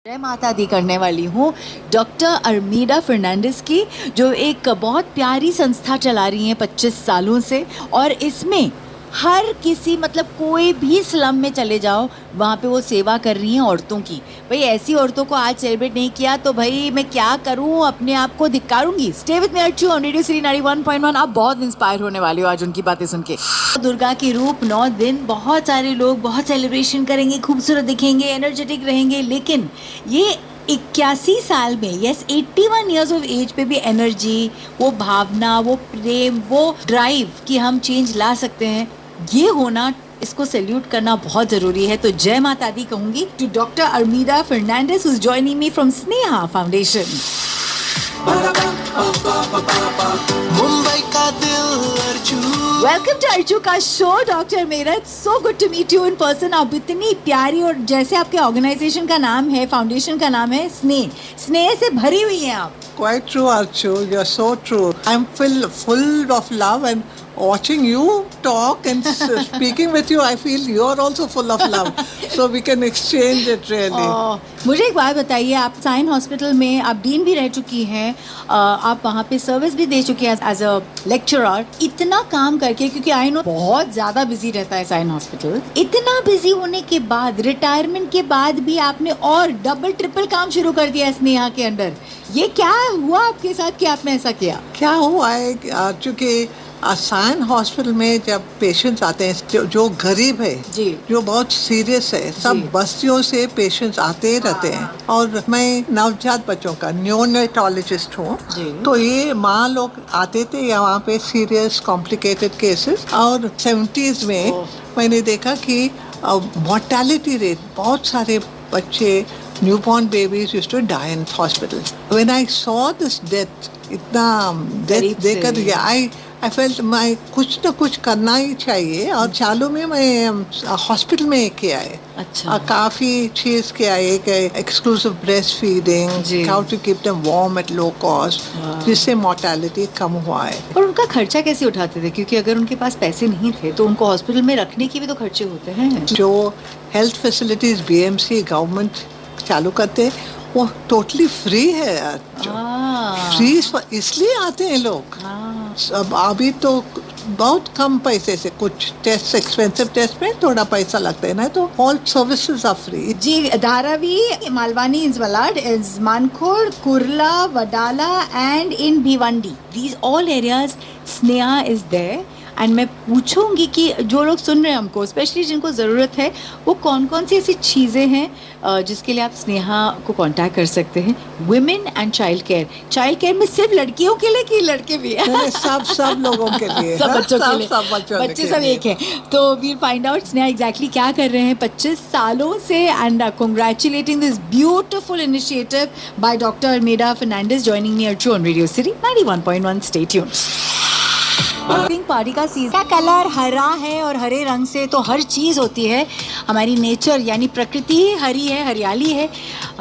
जय माता दी करने वाली हूँ डॉक्टर अर्मीडा फर्नांडिस की, जो एक बहुत प्यारी संस्था चला रही हैं 25 सालों से। और इसमें हर किसी मतलब कोई भी स्लम में चले जाओ, वहाँ पे वो सेवा कर रही हैं औरतों की। भाई ऐसी औरतों को आज सेलिब्रेट नहीं किया तो भाई मैं क्या करूँ, अपने आप को धिक्कारूंगी। Stay with me Archu on Radio City 91.1। आप बहुत इंस्पायर होने वाले हो आज उनकी बातें सुन के। दुर्गा के रूप 9 दिन बहुत सारे लोग बहुत सेलिब्रेशन करेंगे, खूबसूरत दिखेंगे, एनर्जेटिक रहेंगे, लेकिन ये 81 साल में, यस 81 ईयर्स ऑफ एज पे भी एनर्जी, वो भावना, वो प्रेम, वो ड्राइव कि हम चेंज ला सकते हैं, ये होना, इसको सैल्यूट करना बहुत जरूरी है। तो जय माता दी कहूंगी to doctor Armida Fernandes who is joining me from Sneha Foundation. Mumbai का दिल अर्जू। वेलकम टू अर्जू का शो डॉक्टर मेरा। It's so good to meet you in person. आप इतनी प्यारी, और जैसे आपके ऑर्गेनाइजेशन का नाम है, फाउंडेशन का नाम है स्नेह, स्नेह से भरी हुई हैं आप। Quite true, Archu. You're so true. I'm full of love, and watching you talk and speaking with you, I feel you're also full of love. So we can exchange it really. मुझे एक बात बताइए, आप sign hospital में आप dean भी रह चुकी हैं, आप वहाँ पे सर्विस भी दे चुकी हैं एज अ लेक्चरर। इतना काम करके, क्योंकि आई नो बहुत ज़्यादा बिजी रहता है साइन हॉस्पिटल, इतना बिजी होने के बाद, रिटायरमेंट के बाद भी आपने और डबल ट्रिपल काम शुरू कर दिया स्नेहा के अंडर। ये क्या हुआ आपके साथ कि आपने ऐसा किया? क्या हुआ है, चूँकि साइन हॉस्पिटल में जब पेशेंट्स आते हैं जो गरीब है जी, जो बहुत सीरियस है, सब बस्तियों से पेशेंट्स आते ही रहते हैं। और मैं नवजात बच्चों का न्यूनेटोलॉजिस्ट हूँ, तो ये माँ लोग आते थे यहाँ पे सीरियस कॉम्प्लिकेटेड केसेस। और 70s में मैंने देखा कि मॉर्टेलिटी रेट, बहुत सारे बच्चे, newborn babies used to die in hospital. When I saw this death, इतना डेथ देखकर I felt मैं कुछ ना कुछ करना ही चाहिए। और चालू में मैं हॉस्पिटल में किया है। अच्छा, काफ़ी चीज़ किया है, एक exclusive breast feeding, how to keep them warm at low cost, जिससे मोर्टेलिटी कम हुआ है। और उनका खर्चा कैसे उठाते थे, क्योंकि अगर उनके पास पैसे नहीं थे तो उनको हॉस्पिटल में रखने के भी तो खर्चे होते हैं। जो हेल्थ फैसिलिटीज BMC गवर्नमेंट चालू करते हैं वो टोटली फ्री है। फ्री इसलिए आते हैं लोग। अब अभी तो बहुत कम पैसे से, कुछ टेस्ट, एक्सपेंसिव टेस्ट में थोड़ा पैसा लगता है ना, तो ऑल सर्विसेज आर फ्री। जी, Dharavi, Malvani is Valad, is Mankhurd, Kurla, Wadala and in Bhiwandi, these all areas Sneha is there. And मैं पूछूंगी कि जो लोग सुन रहे हैं हमको, स्पेशली जिनको ज़रूरत है, वो कौन कौन सी ऐसी चीज़ें हैं जिसके लिए आप स्नेहा को कांटेक्ट कर सकते हैं। वुमेन एंड चाइल्ड केयर में सिर्फ लड़कियों के लिए कि लड़के भी हैं? सब लोगों के लिए, सब बच्चों के लिए, बच्चे सब एक हैं। तो we'll find out Sneha exactly क्या कर रहे हैं 25 सालों से। And congratulating this beautiful initiative by doctor Armida Fernandes joining me Archu on Radio City 91.1। Stay tuned. Pink party का सीजन का कलर हरा है, और हरे रंग से तो हर चीज़ होती है। हमारी नेचर यानी प्रकृति हरी है, हरियाली है।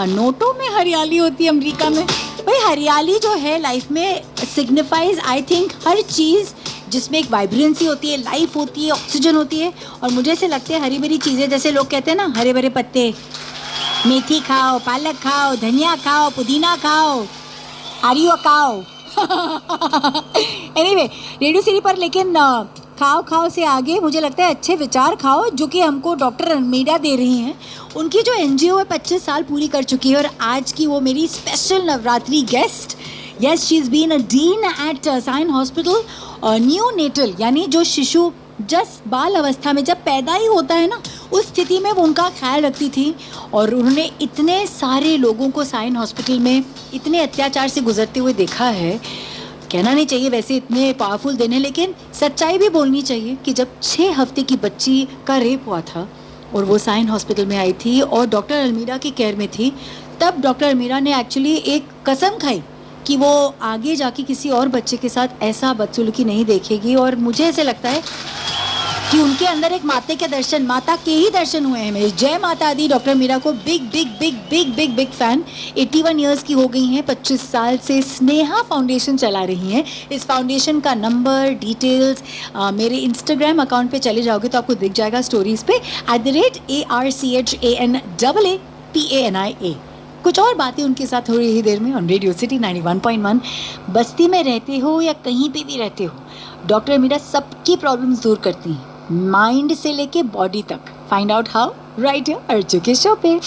नोटों में हरियाली होती है अमेरिका में। भाई हरियाली जो है लाइफ में सिग्निफाइज, आई थिंक, हर चीज़ जिसमें एक वाइब्रेंसी होती है, लाइफ होती है, ऑक्सीजन होती है। और मुझे ऐसे लगते हैं हरी भरी चीज़ें, जैसे लोग कहते हैं ना, हरे भरे पत्ते, मेथी खाओ, पालक खाओ, धनिया खाओ, पुदीना खाओ, आरियो खाओ। एनीवे, रेडियो सिटी पर, लेकिन खाओ से आगे मुझे लगता है अच्छे विचार खाओ, जो कि हमको डॉक्टर अर्मीडा दे रही हैं। उनकी जो NGO है 25 साल पूरी कर चुकी है, और आज की वो मेरी special Navratri guest. Yes, she is been a dean at Sion hospital. Neonatal यानी जो शिशु जस्ट बाल अवस्था में जब पैदा ही होता है ना, उस स्थिति में वो उनका ख्याल रखती थी। और उन्होंने इतने सारे लोगों को साइन हॉस्पिटल में इतने अत्याचार से गुजरते हुए देखा है। कहना नहीं चाहिए वैसे इतने पावरफुल दिन है, लेकिन सच्चाई भी बोलनी चाहिए कि जब 6 हफ्ते की बच्ची का रेप हुआ था और वो साइन हॉस्पिटल में आई थी और डॉक्टर अर्मीडा की केयर में थी, तब डॉक्टर अर्मीडा ने एक्चुअली एक कसम खाई कि वो आगे जाके किसी और बच्चे के साथ ऐसा बदसलूकी नहीं देखेगी। और मुझे ऐसे लगता है कि उनके अंदर एक माता के दर्शन, माता के ही दर्शन हुए हैं मेरे। जय माता दी। डॉक्टर मीरा को big big big big big big fan. 81 years की हो गई हैं, 25 साल से स्नेहा फाउंडेशन चला रही हैं। इस फाउंडेशन का नंबर, डिटेल्स मेरे इंस्टाग्राम अकाउंट पे चले जाओगे तो आपको दिख जाएगा, स्टोरीज पे @ARCHANAAPANIA। कुछ और बातें उनके साथ हो रही है देर में ऑन रेडियो सिटी 91.1। बस्ती में रहते हो या कहीं पे भी रहते हो, डॉक्टर मीरा सबकी प्रॉब्लम्स दूर करती हैं, माइंड से लेके बॉडी तक। Find out how right here Archu के शो पे।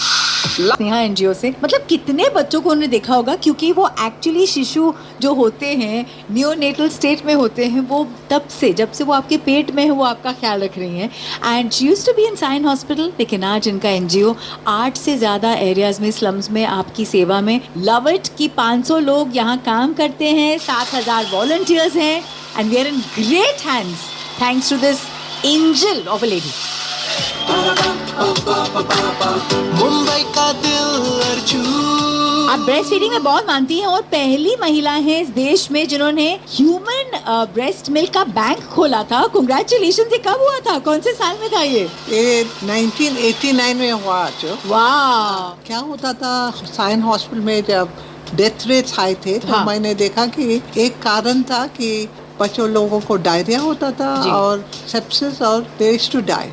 स्नेहा एनजीओ से, मतलब कितने बच्चों को उन्होंने देखा होगा, क्योंकि वो एक्चुअली शिशु जो होते हैं नियोनेटल स्टेट में होते हैं, वो तब से जब से वो आपके पेट में है वो आपका ख्याल रख रही हैं। And she used to be in Sion hospital, लेकिन आज इनका एनजीओ 8 से ज़्यादा एरियाज में, स्लम्स में आपकी सेवा में। लव इट कि 500 लोग यहाँ काम करते हैं, 7,000 वॉलंटियर्स हैं, and we are in great hands thanks to this angel of a lady. Mumbai का दिल अर्जू। आप ब्रेस्ट फीडिंग में बहुत मानती हैं और पहली महिला हैं इस देश में जिन्होंने ह्यूमन ब्रेस्ट मिल्क का बैंक खोला था। कांग्रेचुलेशन। ये कब हुआ था, कौन से साल में था ये? 1989 में हुआ जो। वाह। क्या होता था साइन हॉस्पिटल में, जब डेथ रेट्स हाई थे तो हाँ। मैंने देखा कि एक कारण था कि बच्चों लोगों को डायरिया होता था और सेप्सिस और दे यूज्ड टू डाई।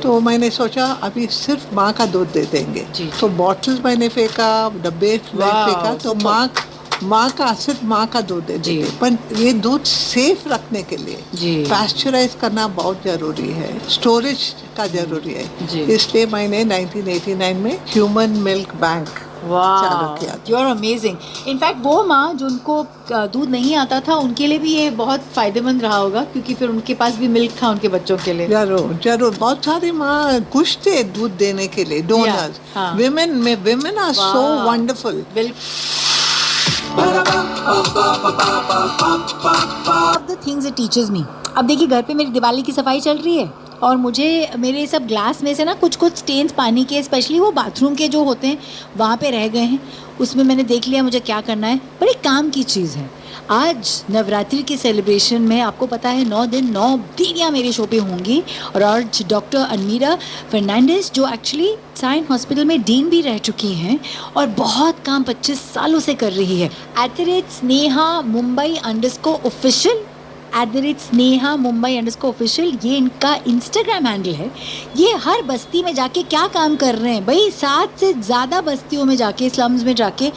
तो मैंने सोचा अभी सिर्फ माँ का दूध दे देंगे। तो बॉटल्स मैंने फेंका, डब्बे फेंका, तो माँ का सिर्फ माँ का दूध दे देते। पर ये दूध सेफ रखने के लिए पैस्चराइज करना बहुत जरूरी है, स्टोरेज का जरूरी है। इसलिए मैंने 1989 में ह्यूमन मिल्क बैंक चालू किया। You are amazing. इनफैक्ट वो माँ जिनको दूध नहीं आता था उनके लिए भी ये बहुत फायदेमंद रहा होगा, क्योंकि फिर उनके पास भी मिल्क था उनके बच्चों के लिए। जरूर जरूर, बहुत सारी माँ खुश थे दूध देने के लिए, donors. Women are so wonderful. The things it teaches me. अब देखिए घर पे मेरी दिवाली की सफाई चल रही है और मुझे मेरे सब ग्लास में से ना कुछ कुछ स्टेन्स पानी के, स्पेशली वो बाथरूम के जो होते हैं वहाँ पे रह गए हैं। उसमें मैंने देख लिया मुझे क्या करना है, बड़ी काम की चीज़ है। आज नवरात्रि के सेलिब्रेशन में आपको पता है 9 दिन 9 दीदियाँ मेरे शो पे होंगी, और आज डॉक्टर अनमीरा फर्नांडिस जो एक्चुअली साइन हॉस्पिटल में डीन भी रह चुकी हैं और बहुत काम 25 सालों से कर रही है। @स्नेहा मुंबई _official, @स्नेहा मुंबई _official ये इनका इंस्टाग्राम हैंडल है। ये हर बस्ती में जाके क्या काम कर रहे हैं भाई, 7 से ज़्यादा बस्तियों में जाके, स्लम्स में जाके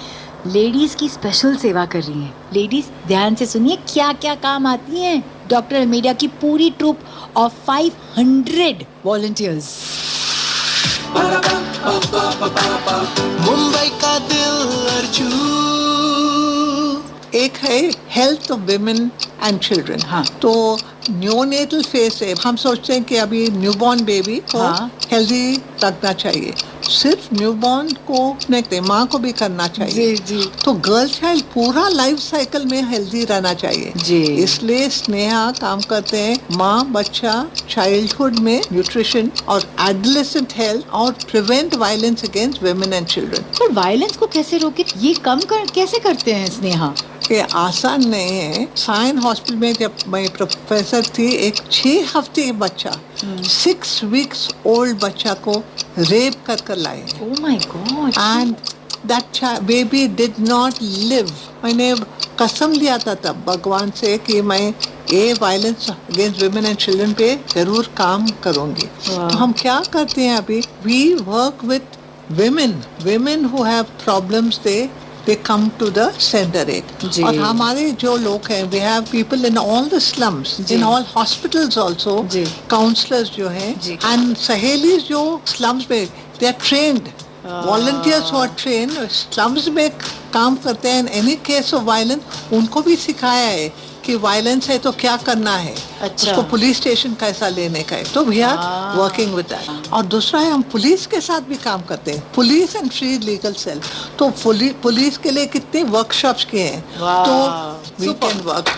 लेडीज़ की स्पेशल सेवा कर रही हैं। लेडीज़ ध्यान से सुनिए क्या क्या काम आती हैं डॉक्टर मीडिया की पूरी ट्रूप ऑफ 500 वॉलंटियर्स। मुंबई का दिल अर्जू। एक है health of women and children. हाँ। तो न्यूनेटल फेज से हम सोचते हैं कि अभी न्यूबॉर्न बेबी को हेल्दी रखना चाहिए। सिर्फ न्यूबॉर्न को नहीं, माँ को भी करना चाहिए। जी। तो गर्ल चाइल्ड पूरा लाइफ साइकिल में हेल्दी रहना चाहिए जी। इसलिए स्नेहा काम करते हैं माँ बच्चा चाइल्डहुड में न्यूट्रिशन और एडोलेसेंट हेल्थ और prevent violence against women and children. पर वायलेंस को कैसे रोके, ये कैसे करते हैं स्नेहा? ये आसान नहीं है। साइन हॉस्पिटल में जब मैं प्रोफेसर थी, एक 6 हफ्ते के बच्चा 6 वीक्स ओल्ड बच्चा को रेप कर लाए। Oh my God. And that baby did not live. मैंने कसम लिया था तब भगवान से कि मैं ये violence against women and children पे जरूर काम करूंगी। तो हम क्या करते हैं अभी, we work with women who have problems, they come to the center एक। और हमारे जो लोग हैं, we have people in all the slums, in all hospitals also, counselors जो हैं, and सहेलीज जो slums में, they are trained, volunteers who are trained, slums में काम करते हैं। in any case of violence उनको भी सिखाया है कि वायलेंस है तो क्या करना है, उसको पुलिस स्टेशन कैसा लेने का है। तो we are working with that. और दूसरा है हम पुलिस के साथ भी काम करते हैं, police and free legal cell. तो पुलिस के लिए कितने वर्कशॉप्स किए हैं, तो we can work.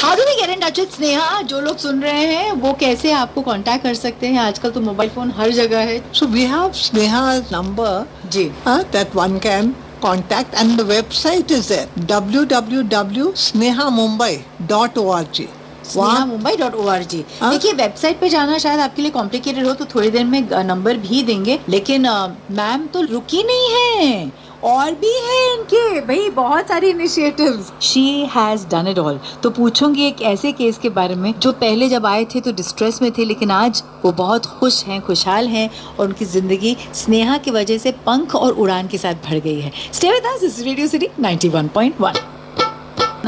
How do we get in touch with Sneha? जो लोग सुन रहे हैं वो कैसे आपको कांटेक्ट कर सकते हैं? आजकल तो मोबाइल फोन हर जगह है। So we have Sneha number that one can contact, and the website is there, www.snehamumbai.org. snehamumbai.org। देखिए वेबसाइट पे जाना शायद आपके लिए कॉम्प्लिकेटेड हो, तो थोड़ी देर में नंबर भी देंगे, लेकिन मैम तो रुकी नहीं है, और भी है इनके भाई बहुत सारे initiatives. She has done it all. तो पूछूंगी एक ऐसे केस के बारे में जो पहले जब आए थे तो डिस्ट्रेस में थे, लेकिन आज वो बहुत खुश हैं, खुशहाल हैं और उनकी जिंदगी स्नेहा की वजह से पंख और उड़ान के साथ भर गई है। स्टे विद अस, इस रेडियो सिटी 91.1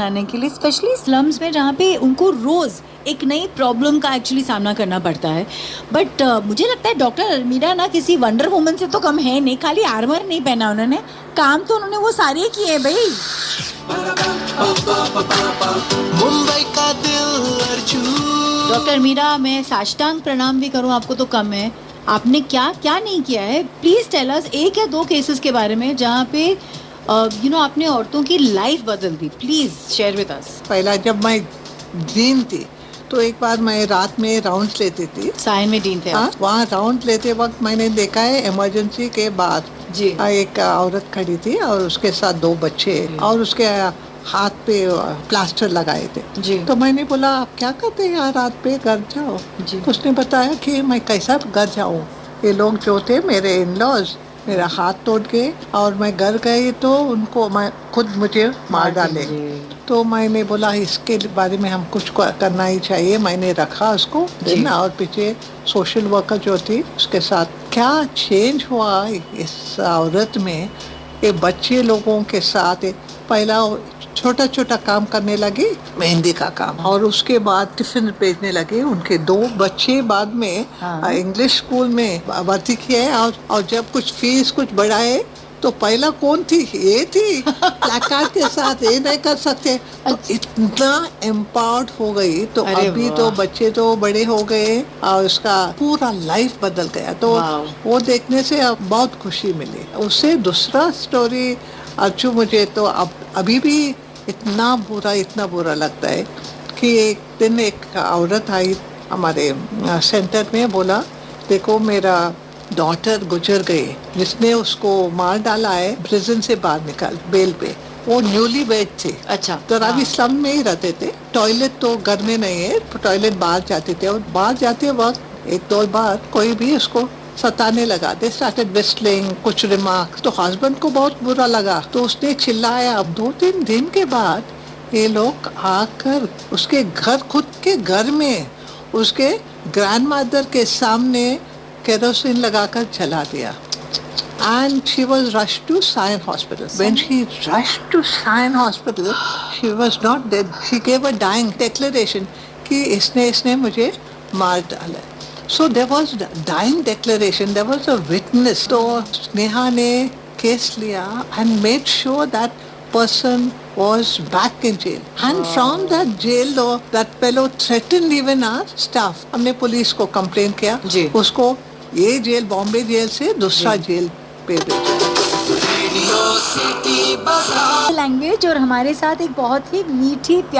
आने के लिए, स्पेशली स्लम्स में जहाँ पे उनको रोज एक नई प्रॉब्लम का एक्चुअली सामना करना पड़ता है। बट मुझे लगता है डॉक्टर अल्मीरा ना किसी वंडर वुमन से तो कम है नहीं। खाली आर्मर नहीं पहना उन्होंने, काम तो उन्होंने वो सारे किए हैं भाई। मुंबई का दिल अर्जुन। डॉक्टर अल्मीरा, मैं साष्टांग प्रणाम भी करूं आपको तो कम है। आपने क्या क्या नहीं किया है, प्लीज टेल अस एक या दो केसेस के बारे में जहाँ पे आपने औरतों की लाइफ बदल दी। Please share with us. पहला जब मैं डीन थी तो एक बार मैं रात में राउंड्स लेती थी। साइन में डीन थे आप? हाँ, वहाँ राउंड लेते वक्त मैंने देखा है इमरजेंसी के बाद जी। एक औरत खड़ी थी और उसके साथ दो बच्चे और उसके हाथ पे प्लास्टर लगाए थे। जी। तो मैंने बोला आप क्या करते हैं यहाँ रात पे, घर जाओ। जी। तो उसने बताया कि मैं कैसा घर जाऊँ, ये लोग जो थे मेरे इन लॉज मेरा हाथ तोड़ के और मैं घर गई तो उनको मैं खुद मुझे मार डाले। तो मैंने बोला इसके बारे में हम कुछ करना ही चाहिए। मैंने रखा उसको दिन और पीछे सोशल वर्कर जो थी उसके साथ क्या चेंज हुआ इस औरत में। ये बच्चे लोगों के साथ पहला छोटा छोटा काम करने लगे, मेहंदी का काम, और उसके बाद टिफिन भेजने लगे। उनके दो बच्चे बाद में इंग्लिश स्कूल में भर्ती किए और जब कुछ फीस कुछ बढ़ाए तो पहला कौन थी, ये थी प्लाकार्ड के साथ, ये नहीं कर सकते। तो इतना एम्पावर्ड हो गई। तो अभी तो बच्चे तो बड़े हो गए और उसका पूरा लाइफ बदल गया। तो वो देखने से अब बहुत खुशी मिली। उससे दूसरा स्टोरी अर्चू, मुझे तो अब अभी भी इतना बुरा लगता है कि एक दिन एक औरत आई हमारे सेंटर में, बोला देखो मेरा डॉटर गुजर गई, जिसने उसको मार डाला है प्रिजन से बाहर निकाल बेल पे। वो न्यूली वेड थे। अच्छा। तो रावी स्लम में ही रहते थे। टॉयलेट तो घर में नहीं है, टॉयलेट बाहर जाते थे और बाहर जाते वक्त एक दो बार कोई भी उसको सताने लगा। दे स्टार्टेड विस्टलिंग, कुछ रिमार्क्स। तो हस्बैंड को बहुत बुरा लगा तो उसने चिल्लाया। अब 2-3 दिन के बाद ये लोग आकर उसके घर, खुद के घर में उसके ग्रैंडमदर के सामने केरोसिन लगाकर जला दिया। And she was rushed to Sion Hospital. When she rushed to Sion Hospital, she was not dead. She gave a dying declaration कि इसने मुझे मार डाला। So there was dying declaration. There was a witness. तो स्नेहा ने case लिया and made sure that person was back in jail. And from that jail, though, that fellow threatened even our staff. हमने police को complain किया। उसको ये jail, Bombay jail से दूसरा जेल पे भेजा। लैंग्वेज और हमारे साथ एक बहुत ही मीठी प्यारी